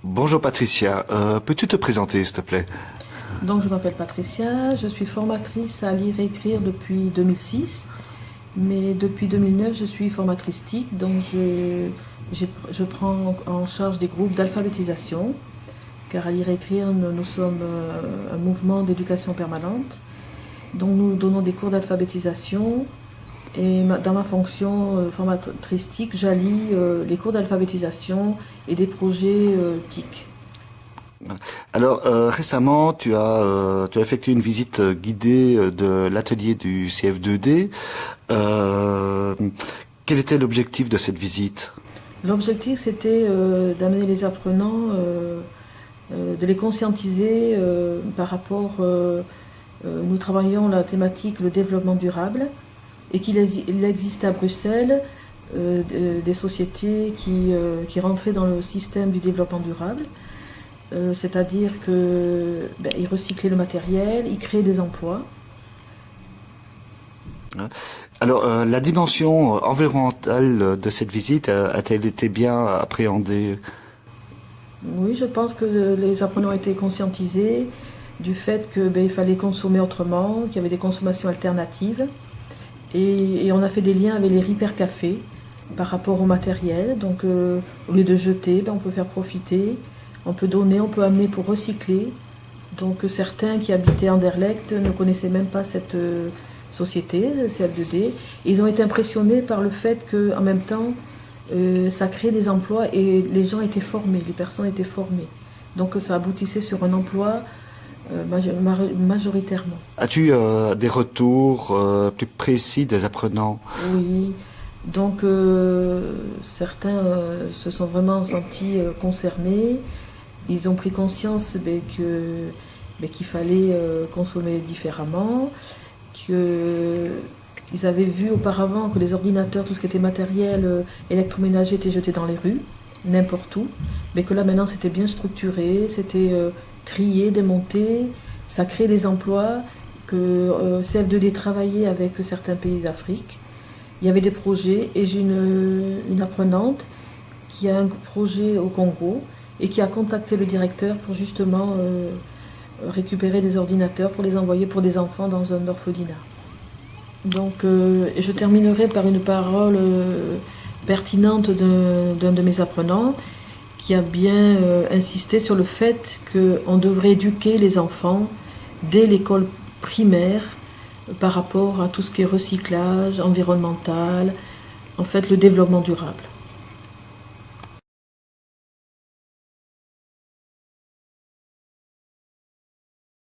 Bonjour Patricia, peux-tu te présenter s'il te plaît? Donc, je m'appelle Patricia, je suis formatrice à lire et écrire depuis 2006, mais depuis 2009, je suis formatrice TIC, donc je prends en charge des groupes d'alphabétisation, car à lire et écrire, nous sommes un mouvement d'éducation permanente, donc nous donnons des cours d'alphabétisation, et dans ma fonction formatrice TIC, j'allie les cours d'alphabétisation et des projets TIC. Alors récemment, tu as effectué une visite guidée de l'atelier du CF2D. Euh, Quel était l'objectif de cette visite? L'objectif, c'était d'amener les apprenants, de les conscientiser par rapport. Nous travaillons la thématique le développement durable et qu'il existe à Bruxelles des sociétés qui rentraient dans le système du développement durable. C'est-à-dire qu'ils recyclaient le matériel, ils créaient des emplois. Alors la dimension environnementale de cette visite a-t-elle été bien appréhendée? Oui, je pense que les apprenants ont été conscientisés du fait qu'il fallait consommer autrement, qu'il y avait des consommations alternatives. Et on a fait des liens avec les Ripper Café par rapport au matériel. Donc au lieu de jeter, on peut faire profiter, on peut donner, on peut amener pour recycler. Donc certains qui habitaient Anderlecht ne connaissaient même pas cette société, CF2D. Et ils ont été impressionnés par le fait qu'en même temps, ça crée des emplois et les gens étaient formés, les personnes étaient formées. Donc ça aboutissait sur un emploi majoritairement. As-tu des retours plus précis des apprenants? Oui, donc certains se sont vraiment sentis concernés. Ils ont pris conscience qu'il fallait consommer différemment, qu'ils avaient vu auparavant que les ordinateurs, tout ce qui était matériel électroménager était jeté dans les rues, n'importe où, mais que là maintenant c'était bien structuré, c'était trié, démonté, ça crée des emplois, que CF2D travaillait avec certains pays d'Afrique. Il y avait des projets et j'ai une apprenante qui a un projet au Congo et qui a contacté le directeur pour justement récupérer des ordinateurs pour les envoyer pour des enfants dans un orphelinat. Donc je terminerai par une parole pertinente d'un de mes apprenants qui a bien insisté sur le fait qu'on devrait éduquer les enfants dès l'école primaire par rapport à tout ce qui est recyclage, environnemental, en fait le développement durable.